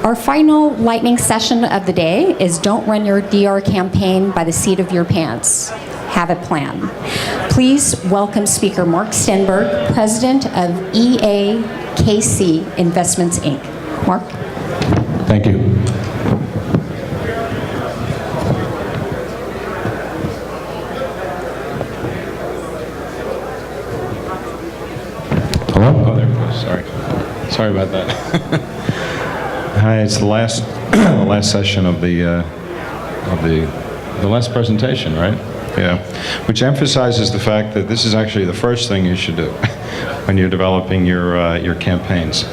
Our final lightning session of the day is Don't Run Your DR Campaign by the Seat of Your Pants. Have a plan. Please welcome Speaker Mark Stenberg, President of EAKC Investments, Inc. Mark. Thank you. Hello? Oh, there it goes. Sorry about that. Hi, it's the last the last session of the last presentation, right? Yeah, which emphasizes the fact that this is actually the first thing you should do when you're developing your campaigns.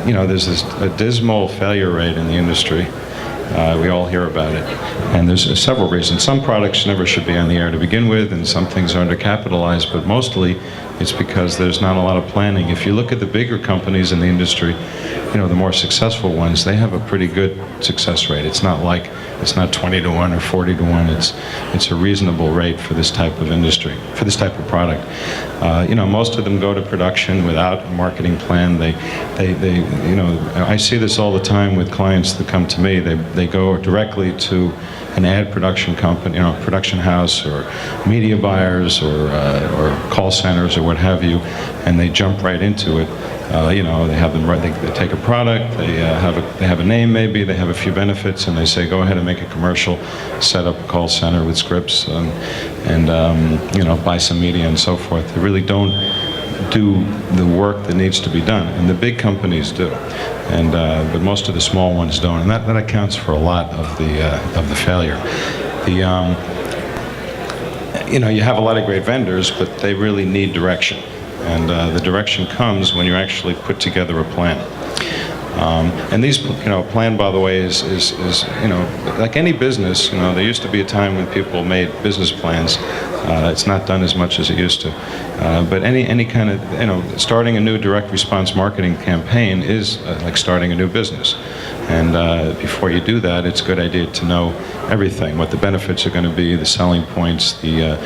You know, there's a dismal failure rate in the industry. We all hear about it. And there's several reasons. Some products never should be on the air to begin with, and some things are undercapitalized, but mostly it's because there's not a lot of planning. If you look at the bigger companies in the industry, you know, the more successful ones, they have a pretty good success rate. It's not 20 to 1 or 40 to 1. It's a reasonable rate for this type of industry, for this type of product. You know, most of them go to production without a marketing plan. You know, I see this all the time with clients that come to me. They go directly to an ad production company, you know, production house or media buyers or call centers or what have you, and they jump right into it. You know, they have them right. They take a product. They have a name, maybe. They have a few benefits, and they say, "Go ahead and make a commercial, set up a call center with scripts, and you know, buy some media and so forth." They really don't do the work that needs to be done, and the big companies do, and but most of the small ones don't, and that accounts for a lot of the failure. You know, you have a lot of great vendors, but they really need direction. And the direction comes when you actually put together a plan. And these, you know, plan, by the way, is you know, like any business. You know, there used to be a time when people made business plans. It's not done as much as it used to. But any kind of, you know, starting a new direct response marketing campaign is like starting a new business. And before you do that, it's a good idea to know everything, what the benefits are going to be, the selling points, the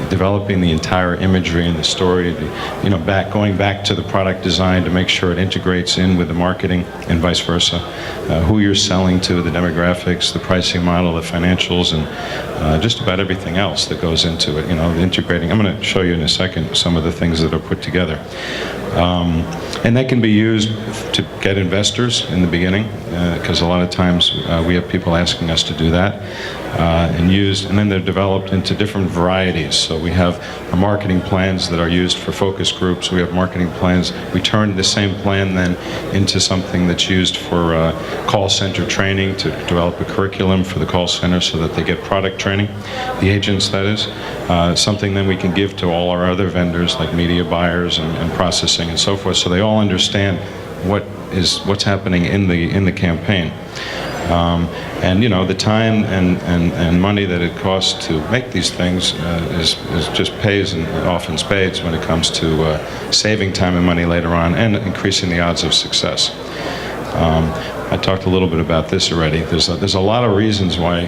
developing the entire imagery and the story, you know, going back to the product design to make sure it integrates in with the marketing and vice versa, who you're selling to, the demographics, the pricing model, the financials, and just about everything else that goes into it, you know, integrating. I'm going to show you in a second some of the things that are put together. And that can be used to get investors in the beginning, because a lot of times we have people asking us to do that, and then they're developed into different varieties. So we have marketing plans that are used for focus groups. We have marketing plans. We turn the same plan then into something that's used for call center training, to develop a curriculum for the call center so that they get product training, the agents, that is. Something then we can give to all our other vendors like media buyers and processing and so forth, so they all understand what's happening in the campaign. And you know, the time and money that it costs to make these things is just pays off in spades when it comes to saving time and money later on and increasing the odds of success. I talked a little bit about this already. There's a lot of reasons why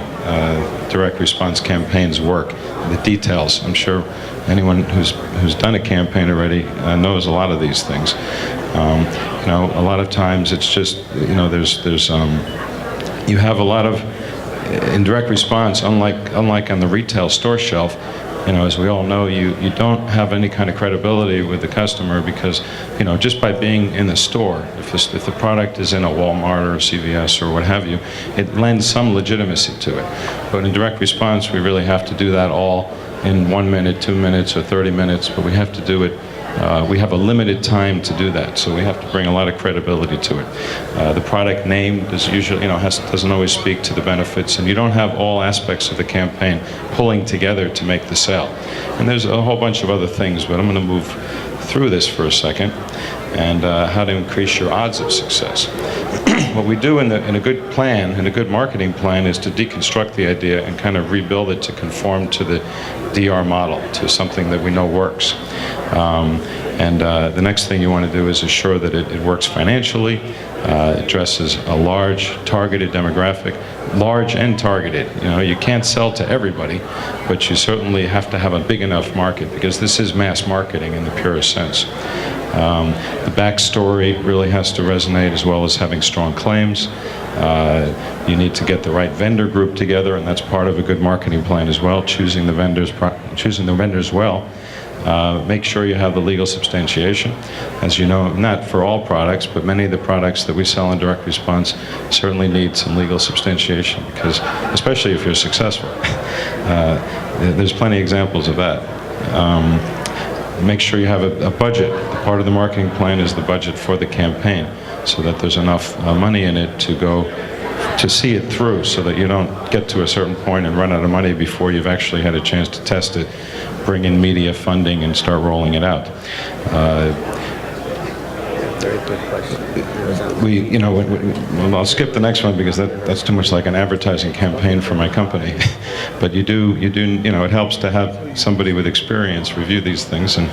direct response campaigns work. The details. I'm sure anyone who's done a campaign already knows a lot of these things. You know, a lot of times it's just, you know, there's you have a lot of, in direct response, unlike on the retail store shelf, you know, as we all know, you don't have any kind of credibility with the customer because, you know, just by being in the store, if the product is in a Walmart or a CVS or what have you, it lends some legitimacy to it. But in direct response, we really have to do that all in 1 minute, 2 minutes, or 30 minutes, but we have to do it. We have a limited time to do that, so we have to bring a lot of credibility to it. The product name is usually, you know, doesn't always speak to the benefits, and you don't have all aspects of the campaign pulling together to make the sale. And there's a whole bunch of other things, but I'm going to move through this for a second, and how to increase your odds of success. What we do in a good plan, in a good marketing plan, is to deconstruct the idea and kind of rebuild it to conform to the DR model, to something that we know works. And the next thing you want to do is assure that it works financially, addresses a large targeted demographic, large and targeted. You know, you can't sell to everybody, but you certainly have to have a big enough market, because this is mass marketing in the purest sense. The backstory really has to resonate, as well as having strong claims. You need to get the right vendor group together, and that's part of a good marketing plan as well, choosing the vendors well. Make sure you have the legal substantiation. As you know, not for all products, but many of the products that we sell in direct response certainly need some legal substantiation, because, especially if you're successful, there's plenty of examples of that. Make sure you have a budget. Part of the marketing plan is the budget for the campaign, so that there's enough money in it to see it through, so that you don't get to a certain point and run out of money before you've actually had a chance to test it, bring in media funding, and start rolling it out. Very good question. I'll skip the next one, because that's too much like an advertising campaign for my company. But it helps to have somebody with experience review these things and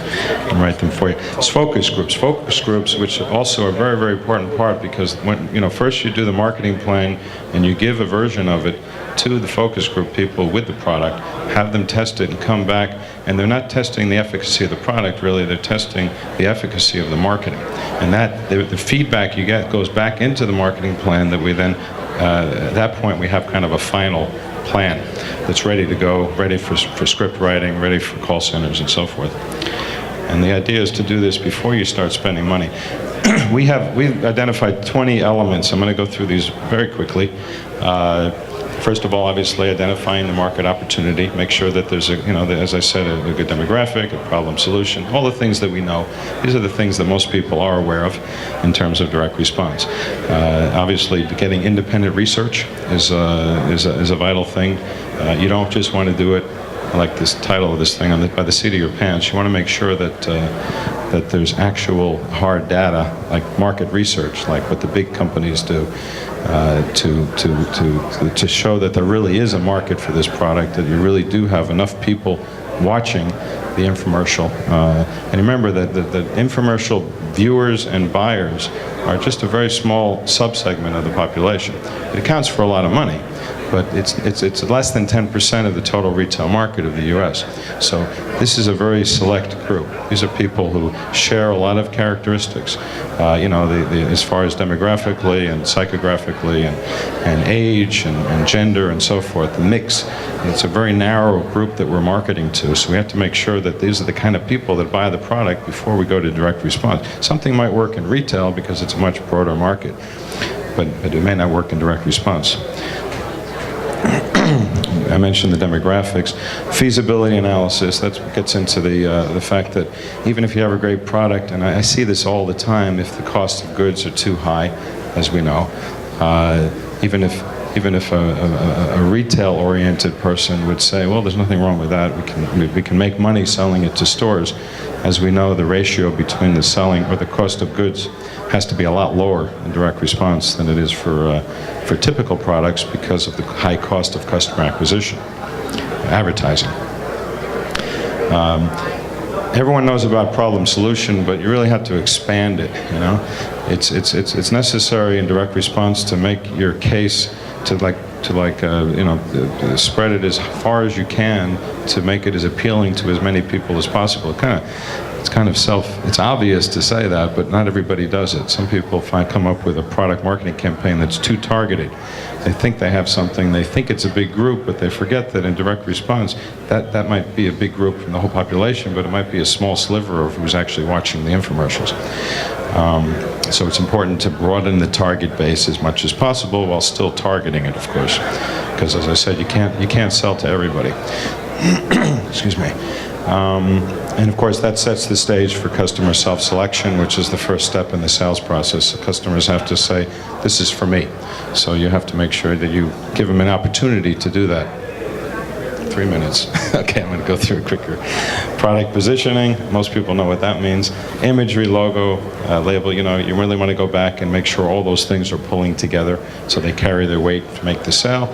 write them for you. It's focus groups, which also are a very, very important part, because when, first you do the marketing plan and you give a version of it to the focus group people with the product, have them test it and come back, and they're not testing the efficacy of the product, really, they're testing the efficacy of the marketing. And that the feedback you get goes back into the marketing plan that we then, at that point, we have kind of a final plan that's ready to go, ready for script writing, ready for call centers and so forth. And the idea is to do this before you start spending money. We've identified 20 elements. I'm going to go through these very quickly. First of all, obviously, identifying the market opportunity. Make sure that there's as I said, a good demographic, a problem solution, all the things that we know. These are the things that most people are aware of in terms of direct response. Obviously, getting independent research is a vital thing. You don't just want to do it like this title of this thing by the seat of your pants. You want to make sure that there's actual hard data, like market research, like what the big companies do, to show that there really is a market for this product, that you really do have enough people watching the infomercial. And remember that the infomercial viewers and buyers are just a very small subsegment of the population. It accounts for a lot of money, but it's less than 10% of the total retail market of the U.S. So this is a very select group. These are people who share a lot of characteristics, as far as demographically and psychographically and age and gender and so forth, the mix. It's a very narrow group that we're marketing to, so we have to make sure that these are the kind of people that buy the product before we go to direct response. Something might work in retail because it's a much broader market, but it may not work in direct response. I mentioned the demographics. Feasibility analysis, that gets into the fact that even if you have a great product, and I see this all the time, if the cost of goods are too high, as we know, even if a retail-oriented person would say, well, there's nothing wrong with that, we can make money selling it to stores. As we know, the ratio between the selling or the cost of goods has to be a lot lower in direct response than it is for typical products, because of the high cost of customer acquisition, advertising. Everyone knows about problem solution, but you really have to expand it. It's necessary in direct response to make your case to spread it as far as you can, to make it as appealing to as many people as possible. It's obvious to say that, but not everybody does it. Some people come up with a product marketing campaign that's too targeted. They think they have something, they think it's a big group, but they forget that in direct response, that might be a big group from the whole population, but it might be a small sliver of who's actually watching the infomercials. So it's important to broaden the target base as much as possible while still targeting it, of course, because as I said, you can't sell to everybody. Excuse me. And of course, that sets the stage for customer self-selection, which is the first step in the sales process. The customers have to say, this is for me. So you have to make sure that you give them an opportunity to do that. 3 minutes. Okay, I'm going to go through it quicker. Product positioning, most people know what that means. Imagery, logo, label, you really want to go back and make sure all those things are pulling together so they carry their weight to make the sale.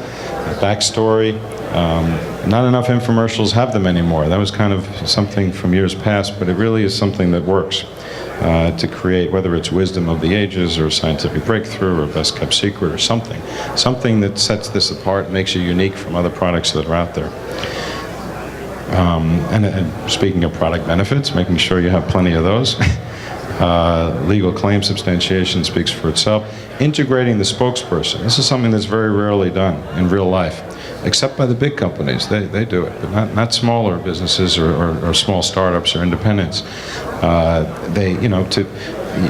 Backstory, Not enough infomercials have them anymore. That was kind of something from years past, but it really is something that works to create, whether it's wisdom of the ages or scientific breakthrough or best kept secret or something that sets this apart, makes you unique from other products that are out there. And speaking of product benefits, making sure you have plenty of those. Legal claim substantiation speaks for itself. Integrating the spokesperson. This is something that's very rarely done in real life, except by the big companies. They do it, but not smaller businesses or small startups or independents.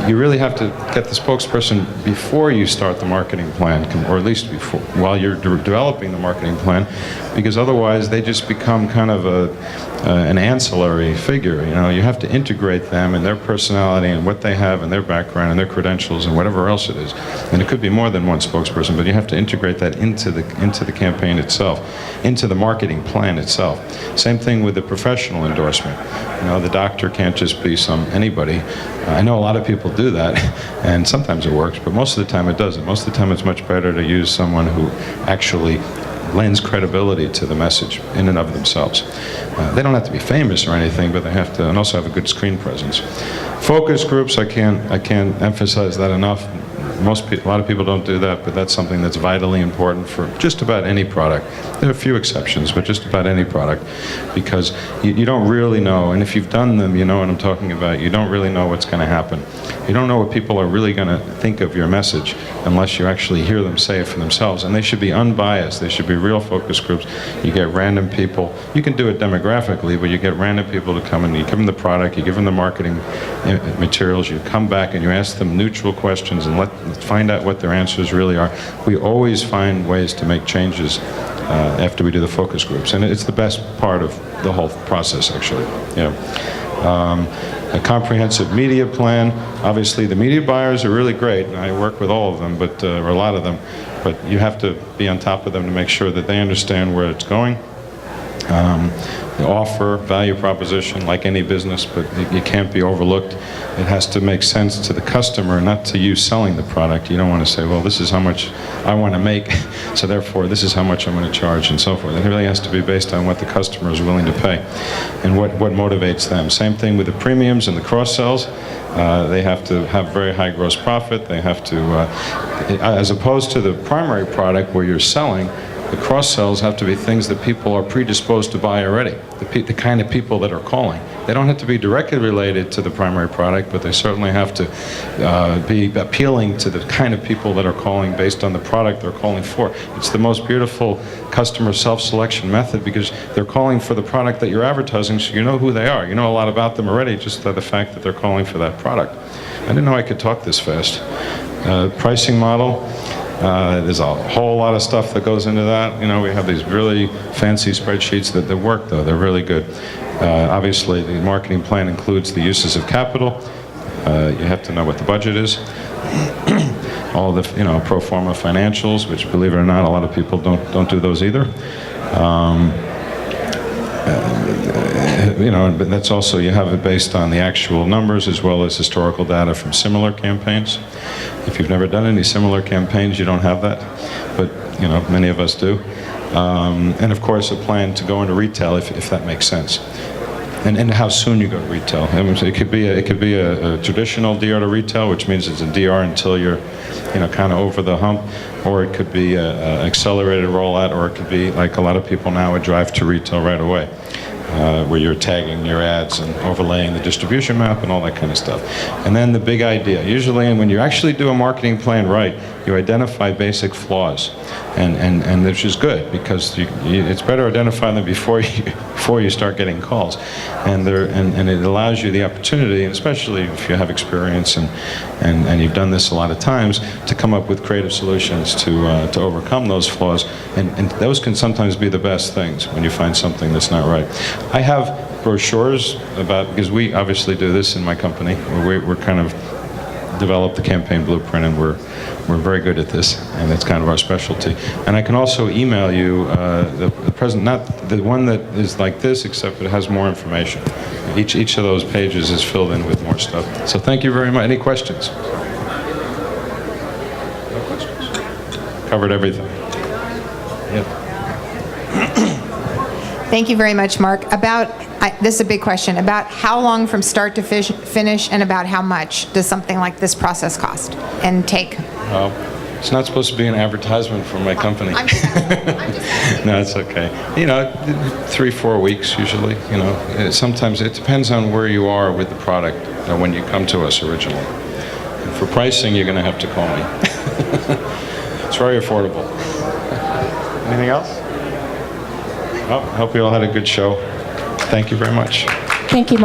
You really have to get the spokesperson before you start the marketing plan, or at least before, while you're developing the marketing plan, because otherwise they just become kind of an ancillary figure. You have to integrate them and their personality and what they have and their background and their credentials and whatever else it is. And it could be more than one spokesperson, but you have to integrate that into the campaign itself, into the marketing plan itself. Same thing with the professional endorsement. The doctor can't just be anybody. I know a lot of people do that, and sometimes it works, but most of the time it doesn't. Most of the time it's much better to use someone who actually lends credibility to the message in and of themselves. They don't have to be famous or anything, but they have to, and also have a good screen presence. Focus groups, I can't emphasize that enough. A lot of people don't do that, but that's something that's vitally important for just about any product. There are a few exceptions, but just about any product, because you don't really know, and if you've done them, you know what I'm talking about. You don't really know what's going to happen. You don't know what people are really going to think of your message unless you actually hear them say it for themselves. And they should be unbiased. They should be real focus groups. You get random people. You can do it demographically, but you get random people to come and you give them the product, you give them the marketing materials, you come back and you ask them neutral questions and find out what their answers really are. We always find ways to make changes after we do the focus groups, and it's the best part of the whole process, actually. A comprehensive media plan. Obviously, the media buyers are really great, and I work with all of them, or a lot of them, but you have to be on top of them to make sure that they understand where it's going. The offer, value proposition, like any business, but it can't be overlooked. It has to make sense to the customer, not to you selling the product. You don't want to say, well, this is how much I want to make, so therefore this is how much I'm going to charge, and so forth. It really has to be based on what the customer is willing to pay and what motivates them. Same thing with the premiums and the cross-sells. They have to have very high gross profit. They have to, as opposed to the primary product where you're selling, the cross-sells have to be things that people are predisposed to buy already, the kind of people that are calling. They don't have to be directly related to the primary product, but they certainly have to be appealing to the kind of people that are calling based on the product they're calling for. It's the most beautiful customer self-selection method, because they're calling for the product that you're advertising, so you know who they are. You know a lot about them already just by the fact that they're calling for that product. I didn't know I could talk this fast. Pricing model. There's a whole lot of stuff that goes into that. We have these really fancy spreadsheets that work, though. They're really good. Obviously, the marketing plan includes the uses of capital. You have to know what the budget is. All the pro forma financials, which, believe it or not, a lot of people don't do those either. But that's also, you have it based on the actual numbers as well as historical data from similar campaigns. If you've never done any similar campaigns, you don't have that, but many of us do. And of course, a plan to go into retail if that makes sense. And how soon you go to retail. I mean, so it could be a traditional DR to retail, which means it's a DR until you're kind of over the hump, or it could be an accelerated rollout, or it could be, like a lot of people now, a drive to retail right away, where you're tagging your ads and overlaying the distribution map and all that kind of stuff. And then the big idea. Usually, when you actually do a marketing plan right, you identify basic flaws, and which is good, because it's better to identify them before you start getting calls, and it allows you the opportunity, and especially if you have experience and you've done this a lot of times, to come up with creative solutions to overcome those flaws, and those can sometimes be the best things when you find something that's not right. I have brochures because we obviously do this in my company. We're kind of developed the campaign blueprint, and we're very good at this, and it's kind of our specialty. And I can also email you the present, not the one that is like this, except it has more information. Each of those pages is filled in with more stuff. So thank you very much. Any questions? No questions. Covered everything. Yeah. Thank you very much, Mark. This is a big question. About how long from start to finish, and about how much does something like this process cost and take? It's not supposed to be an advertisement for my company. I'm just asking. No, it's okay. 3-4 weeks usually. Sometimes it depends on where you are with the product when you come to us originally. And for pricing, you're going to have to call me. It's very affordable. Anything else? I hope you all had a good show. Thank you very much. Thank you, Mark.